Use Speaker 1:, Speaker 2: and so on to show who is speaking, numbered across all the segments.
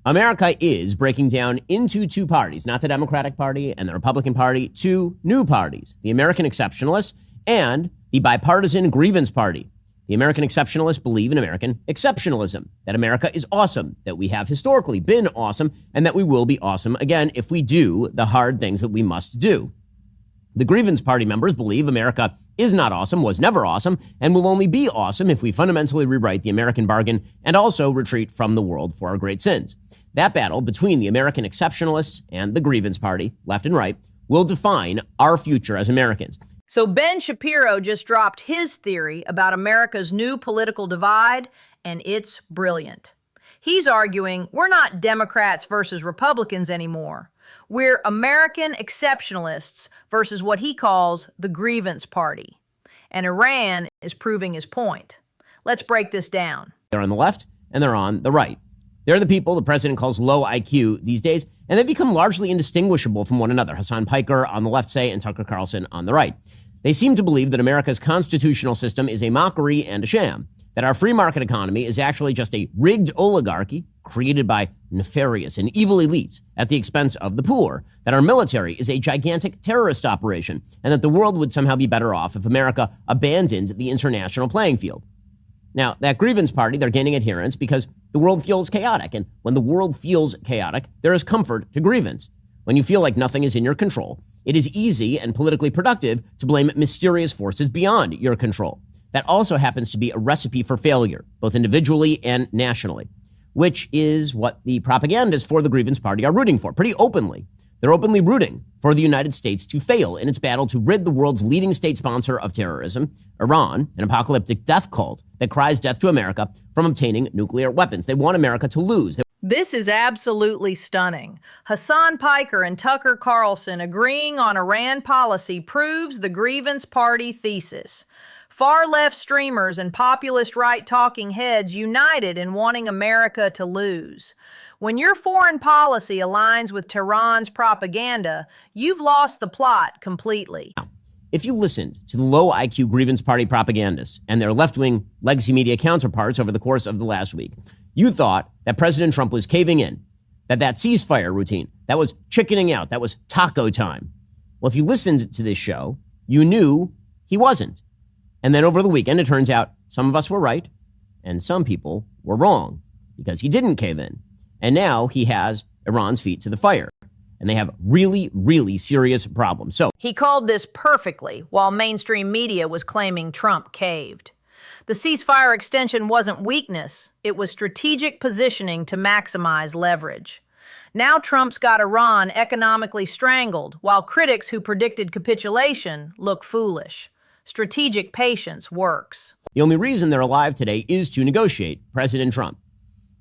Speaker 1: America is breaking down into two parties, not the Democratic Party and the Republican Party, two new parties, the American Exceptionalists and the Bipartisan Grievance Party. The American Exceptionalists believe in American exceptionalism, that America is awesome, that we have historically been awesome, and that we will be awesome again if we do the hard things that we must do. The Grievance Party members believe America is not awesome, was never awesome, and will only be awesome if we fundamentally rewrite the American bargain and also retreat from the world for our great sins. That battle between the American Exceptionalists and the Grievance Party, left and right, will define our future as Americans.
Speaker 2: So Ben Shapiro just dropped his theory about America's new political divide, and it's brilliant. He's arguing we're not Democrats versus Republicans anymore. We're American exceptionalists versus what he calls the Grievance Party. And Iran is proving his point. Let's break this down.
Speaker 1: They're on the left and they're on the right. They're the people the president calls low IQ these days, and they've become largely indistinguishable from one another. Hassan Piker on the left, say, and Tucker Carlson on the right. They seem to believe that America's constitutional system is a mockery and a sham, that our free market economy is actually just a rigged oligarchy created by nefarious and evil elites at the expense of the poor, that our military is a gigantic terrorist operation, and that the world would somehow be better off if America abandoned the international playing field. Now, that Grievance Party, they're gaining adherents because the world feels chaotic, and when the world feels chaotic, there is comfort to grievance. When you feel like nothing is in your control, it is easy and politically productive to blame mysterious forces beyond your control. That also happens to be a recipe for failure, both individually and nationally, which is what the propagandists for the Grievance Party are rooting for, pretty openly. They're openly rooting for the United States to fail in its battle to rid the world's leading state sponsor of terrorism, Iran, an apocalyptic death cult that cries death to America, from obtaining nuclear weapons. They want America to lose.
Speaker 2: This is absolutely stunning. Hassan Piker and Tucker Carlson agreeing on Iran policy proves the Grievance Party thesis. Far-left streamers and populist right talking heads united in wanting America to lose. When your foreign policy aligns with Tehran's propaganda, you've lost the plot completely.
Speaker 1: Now, if you listened to the low IQ Grievance Party propagandists and their left-wing legacy media counterparts over the course of the last week, you thought that President Trump was caving in, that ceasefire routine, that was chickening out, that was taco time. Well, if you listened to this show, you knew he wasn't. And then over the weekend, it turns out some of us were right and some people were wrong because he didn't cave in. And now he has Iran's feet to the fire. And they have really, really serious problems. So
Speaker 2: he called this perfectly while mainstream media was claiming Trump caved. The ceasefire extension wasn't weakness. It was strategic positioning to maximize leverage. Now Trump's got Iran economically strangled, while critics who predicted capitulation look foolish. Strategic patience works.
Speaker 1: The only reason they're alive today is to negotiate President Trump.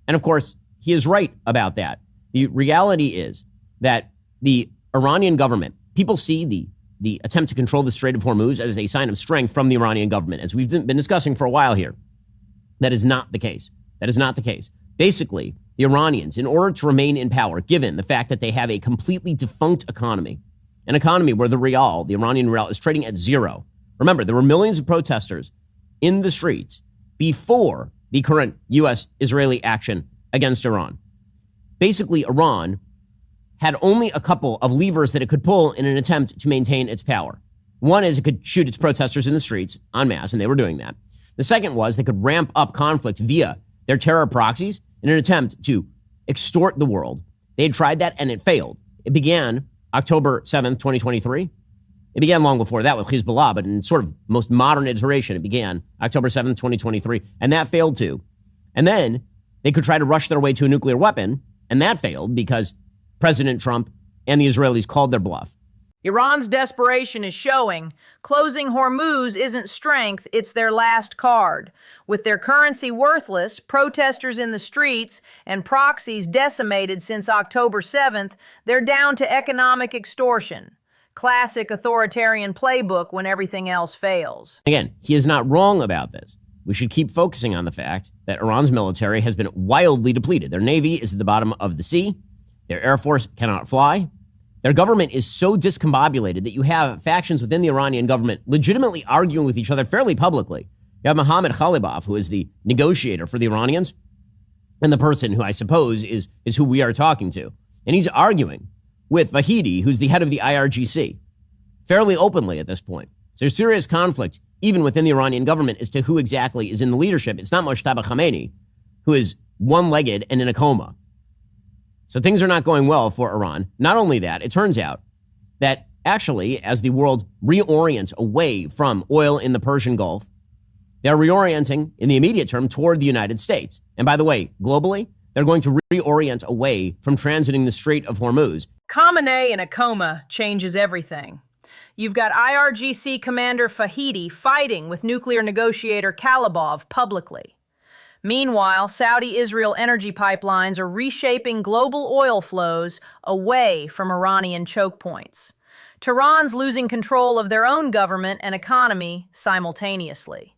Speaker 1: And of course, he is right about that. The reality is that the Iranian government, people see the attempt to control the Strait of Hormuz as a sign of strength from the Iranian government, as we've been discussing for a while here. That is not the case. That is not the case. Basically, the Iranians, in order to remain in power, given the fact that they have a completely defunct economy, an economy where the Iranian rial, is trading at zero. Remember, there were millions of protesters in the streets before the current U.S.-Israeli action against Iran. Basically, Iran had only a couple of levers that it could pull in an attempt to maintain its power. One is it could shoot its protesters in the streets en masse, and they were doing that. The second was they could ramp up conflict via their terror proxies in an attempt to extort the world. They had tried that, and it failed. It began October 7th, 2023. It began long before that with Hezbollah, but in sort of most modern iteration, it began October 7th, 2023, and that failed too. And then they could try to rush their way to a nuclear weapon, and that failed because President Trump and the Israelis called their bluff.
Speaker 2: Iran's desperation is showing. Closing Hormuz isn't strength, it's their last card. With their currency worthless, protesters in the streets, and proxies decimated since October 7th, they're down to economic extortion. Classic authoritarian playbook when everything else fails.
Speaker 1: Again, he is not wrong about this. We should keep focusing on the fact that Iran's military has been wildly depleted. Their navy is at the bottom of the sea. Their air force cannot fly. Their government is so discombobulated that you have factions within the Iranian government legitimately arguing with each other fairly publicly. You have Mohammad Khalibaf, who is the negotiator for the Iranians. and the person who I suppose is who we are talking to. And he's arguing with Vahidi, who's the head of the IRGC, fairly openly at this point. So there's serious conflict, even within the Iranian government, as to who exactly is in the leadership. It's not Mojtaba Khamenei, who is one-legged and in a coma. So things are not going well for Iran. Not only that, it turns out that actually, as the world reorients away from oil in the Persian Gulf, they're reorienting in the immediate term toward the United States. And by the way, globally, they're going to reorient away from transiting the Strait of Hormuz.
Speaker 2: Khamenei in a coma changes everything. You've got IRGC Commander Vahidi fighting with nuclear negotiator Kalibov publicly. Meanwhile, Saudi-Israel energy pipelines are reshaping global oil flows away from Iranian choke points. Tehran's losing control of their own government and economy simultaneously.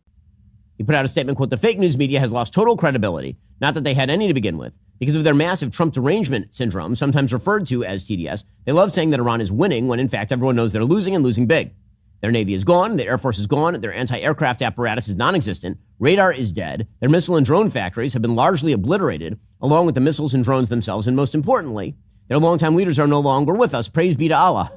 Speaker 1: He put out a statement, quote, "The fake news media has lost total credibility, not that they had any to begin with, because of their massive Trump derangement syndrome, sometimes referred to as TDS. They love saying that Iran is winning when in fact everyone knows they're losing and losing big. Their Navy is gone, their Air Force is gone, their anti-aircraft apparatus is non-existent, radar is dead, their missile and drone factories have been largely obliterated, along with the missiles and drones themselves, and most importantly, their longtime leaders are no longer with us. Praise be to Allah.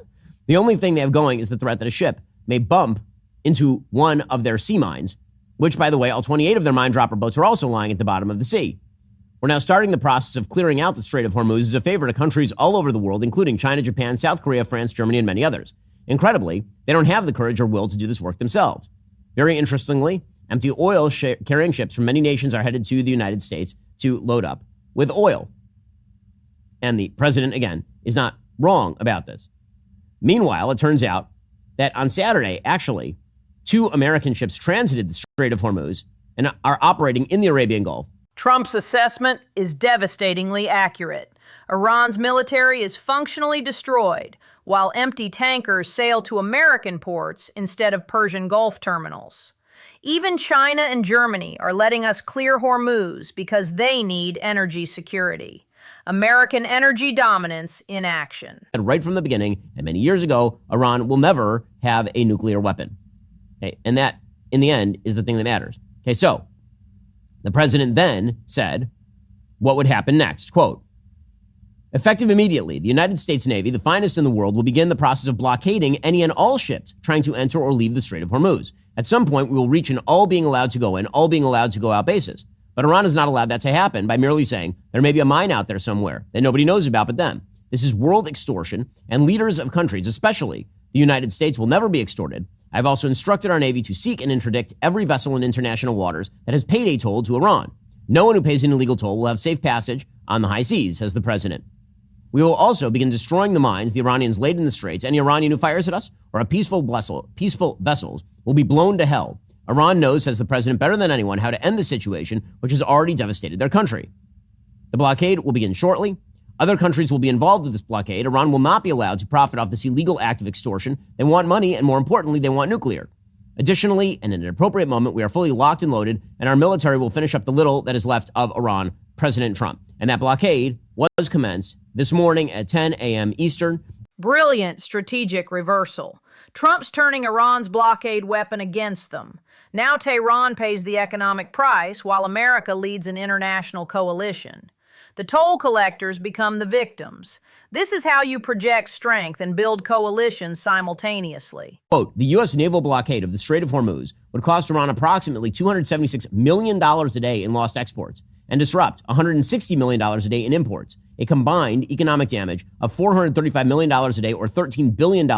Speaker 1: The only thing they have going is the threat that a ship may bump into one of their sea mines, which, by the way, all 28 of their mine dropper boats are also lying at the bottom of the sea. We're now starting the process of clearing out the Strait of Hormuz as a favor to countries all over the world, including China, Japan, South Korea, France, Germany, and many others. Incredibly, they don't have the courage or will to do this work themselves. Very interestingly, empty oil carrying ships from many nations are headed to the United States to load up with oil. And the president, again, is not wrong about this. Meanwhile, it turns out that on Saturday, actually, 2 American ships transited the Strait of Hormuz and are operating in the Arabian Gulf.
Speaker 2: Trump's assessment is devastatingly accurate. Iran's military is functionally destroyed, while empty tankers sail to American ports instead of Persian Gulf terminals. Even China and Germany are letting us clear Hormuz because they need energy security. American energy dominance in action.
Speaker 1: Right from the beginning, and many years ago, Iran will never have a nuclear weapon. Okay, and that, in the end, is the thing that matters. Okay, so the president then said what would happen next. Quote, "Effective immediately, the United States Navy, the finest in the world, will begin the process of blockading any and all ships trying to enter or leave the Strait of Hormuz. At some point, we will reach an all being allowed to go in, all being allowed to go out basis. But Iran has not allowed that to happen by merely saying there may be a mine out there somewhere that nobody knows about but them. This is world extortion, and leaders of countries, especially the United States, will never be extorted. I've also instructed our Navy to seek and interdict every vessel in international waters that has paid a toll to Iran. No one who pays an illegal toll will have safe passage on the high seas," says the president. "We will also begin destroying the mines the Iranians laid in the straits. Any Iranian who fires at us or a peaceful vessels will be blown to hell. Iran knows," says the president, "better than anyone how to end the situation, which has already devastated their country. The blockade will begin shortly. Other countries will be involved with this blockade. Iran will not be allowed to profit off this illegal act of extortion. They want money, and more importantly, they want nuclear. Additionally, and in an appropriate moment, we are fully locked and loaded, and our military will finish up the little that is left of Iran." President Trump. And that blockade was commenced this morning at 10 a.m. Eastern.
Speaker 2: Brilliant strategic reversal. Trump's turning Iran's blockade weapon against them. Now Tehran pays the economic price while America leads an international coalition. The toll collectors become the victims. This is how you project strength and build coalitions simultaneously.
Speaker 1: Quote, "The U.S. naval blockade of the Strait of Hormuz would cost Iran approximately $276 million a day in lost exports and disrupt $160 million a day in imports, a combined economic damage of $435 million a day or $13 billion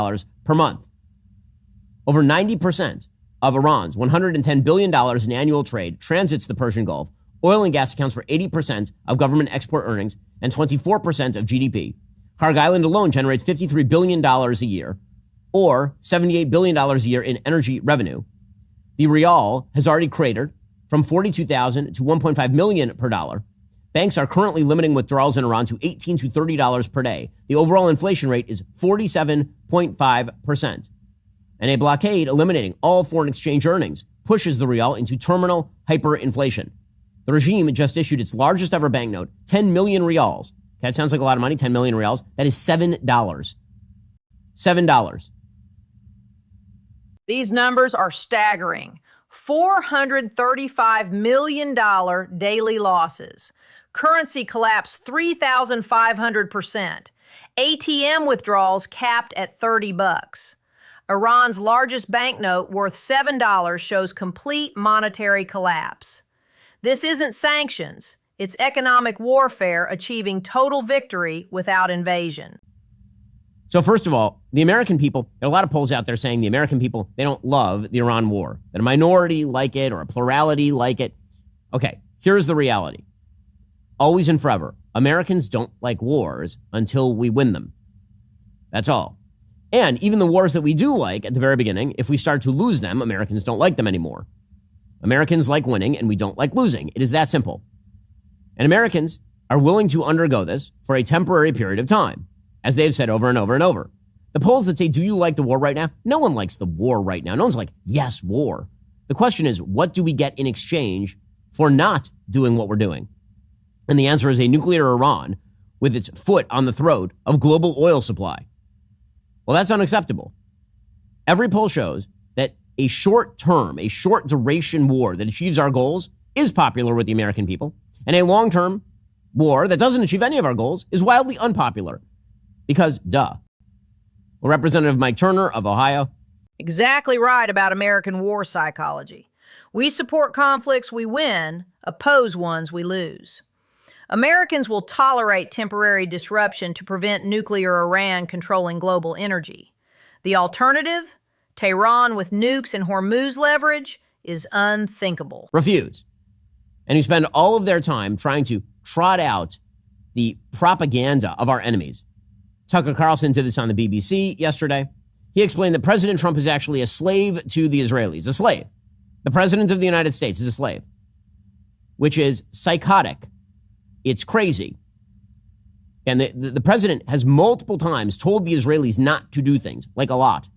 Speaker 1: per month. Over 90% of Iran's $110 billion in annual trade transits the Persian Gulf. Oil and gas accounts for 80% of government export earnings and 24% of GDP. Kharg Island alone generates $53 billion a year, or $78 billion a year in energy revenue. The rial has already cratered from 42,000 to 1.5 million per dollar. Banks are currently limiting withdrawals in Iran to $18 to $30 per day. The overall inflation rate is 47.5%. And a blockade eliminating all foreign exchange earnings pushes the rial into terminal hyperinflation. The regime just issued its largest ever banknote, 10 million rials. Okay, that sounds like a lot of money, 10 million rials. That is $7. $7.
Speaker 2: These numbers are staggering. $435 million daily losses. Currency collapsed 3,500%. ATM withdrawals capped at $30. Iran's largest banknote worth $7 shows complete monetary collapse. This isn't sanctions. It's economic warfare achieving total victory without invasion.
Speaker 1: So first of all, the American people, there are a lot of polls out there saying the American people, they don't love the Iran war, that a minority like it or a plurality like it. Okay, here's the reality. Always and forever, Americans don't like wars until we win them. That's all. And even the wars that we do like at the very beginning, if we start to lose them, Americans don't like them anymore. Americans like winning and we don't like losing. It is that simple. And Americans are willing to undergo this for a temporary period of time, as they've said over and over and over. The polls that say, do you like the war right now? No one likes the war right now. No one's like, yes, war. The question is, what do we get in exchange for not doing what we're doing? And the answer is a nuclear Iran with its foot on the throat of global oil supply. Well, that's unacceptable. Every poll shows that a short duration war that achieves our goals is popular with the American people. And a long-term war that doesn't achieve any of our goals is wildly unpopular. Because, duh. Well, Representative Mike Turner of Ohio.
Speaker 2: Exactly right about American war psychology. We support conflicts we win, oppose ones we lose. Americans will tolerate temporary disruption to prevent nuclear Iran controlling global energy. The alternative, Tehran with nukes and Hormuz leverage, is unthinkable.
Speaker 1: Refuse. And who spend all of their time trying to trot out the propaganda of our enemies. Tucker Carlson did this on the BBC yesterday. He explained that President Trump is actually a slave to the Israelis. A slave. The President of the United States is a slave. Which is psychotic. It's crazy. And the president has multiple times told the Israelis not to do things, like a lot.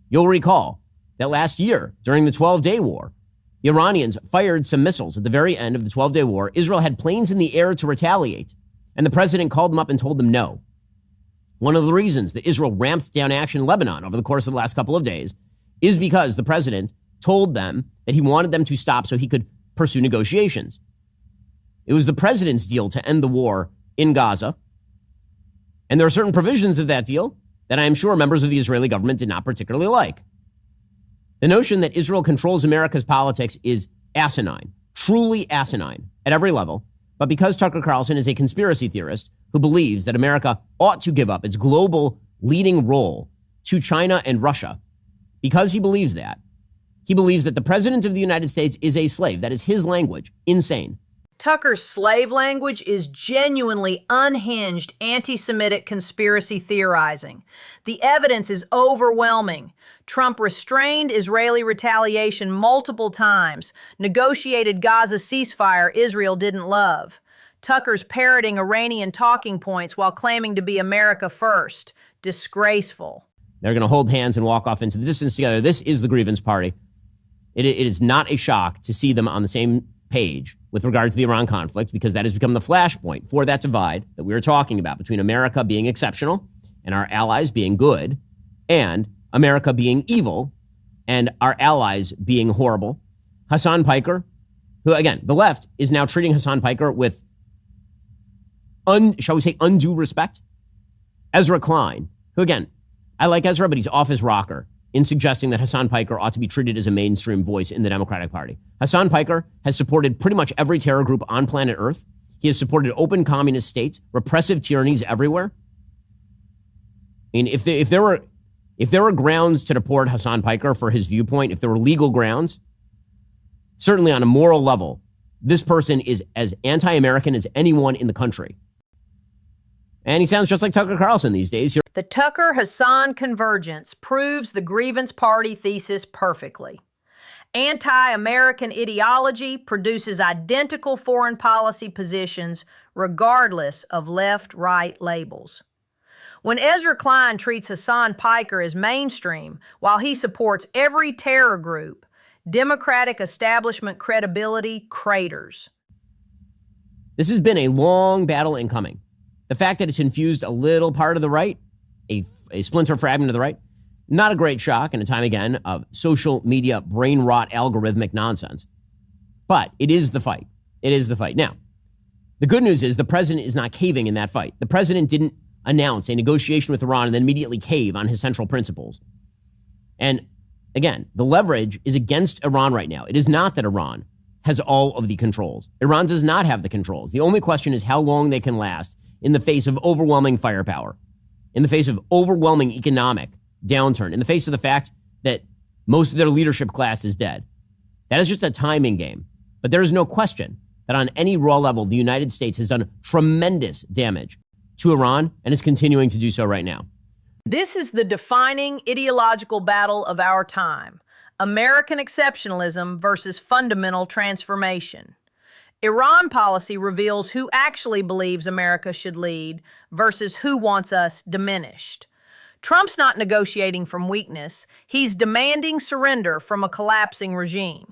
Speaker 1: You'll recall that last year, during the 12-day war, the Iranians fired some missiles at the very end of the 12-day war. Israel had planes in the air to retaliate, and the president called them up and told them no. One of the reasons that Israel ramped down action in Lebanon over the course of the last couple of days is because the president told them that he wanted them to stop so he could pursue negotiations. It was the president's deal to end the war in Gaza, and there are certain provisions of that deal that I am sure members of the Israeli government did not particularly like. The notion that Israel controls America's politics is asinine, truly asinine at every level. But because Tucker Carlson is a conspiracy theorist who believes that America ought to give up its global leading role to China and Russia, because he believes that the president of the United States is a slave. That is his language. Insane.
Speaker 2: Tucker's slave language is genuinely unhinged anti-Semitic conspiracy theorizing. The evidence is overwhelming. Trump restrained Israeli retaliation multiple times, negotiated Gaza ceasefire Israel didn't love. Tucker's parroting Iranian talking points while claiming to be America first. Disgraceful.
Speaker 1: They're going to hold hands and walk off into the distance together. This is the grievance party. It is not a shock to see them on the same page with regard to the Iran conflict, because that has become the flashpoint for that divide that we were talking about between America being exceptional and our allies being good, and America being evil and our allies being horrible. Hassan Piker, who, again, the left is now treating Hassan Piker with, shall we say, undue respect. Ezra Klein, who, again, I like Ezra, but he's off his rocker in suggesting that Hassan Piker ought to be treated as a mainstream voice in the Democratic Party. Hassan Piker has supported pretty much every terror group on planet Earth. He has supported open communist states, repressive tyrannies everywhere. I mean, if there were grounds to deport Hassan Piker for his viewpoint, if there were legal grounds, certainly on a moral level, this person is as anti-American as anyone in the country. And he sounds just like Tucker Carlson these days.
Speaker 2: The Tucker-Hassan convergence proves the grievance party thesis perfectly. Anti-American ideology produces identical foreign policy positions regardless of left-right labels. When Ezra Klein treats Hassan Piker as mainstream while he supports every terror group, Democratic establishment credibility craters.
Speaker 1: This has been a long battle in coming. The fact that it's infused a little part of the right, a splinter fragment of the right, not a great shock in a time, again, of social media brain rot algorithmic nonsense. But it is the fight. It is the fight. Now, The good news is the president is not caving in that fight. The president didn't announce a negotiation with Iran and then immediately cave on his central principles. And again, the leverage is against Iran right now. It is not that Iran has all of the controls. Iran does not have the controls. The only question is how long they can last in the face of overwhelming firepower, in the face of overwhelming economic downturn, in the face of the fact that most of their leadership class is dead. That is just a timing game. But there is no question that on any raw level, the United States has done tremendous damage to Iran and is continuing to do so right now.
Speaker 2: This is the defining ideological battle of our time: American exceptionalism versus fundamental transformation. Iran policy reveals who actually believes America should lead versus who wants us diminished. Trump's not negotiating from weakness. He's demanding surrender from a collapsing regime.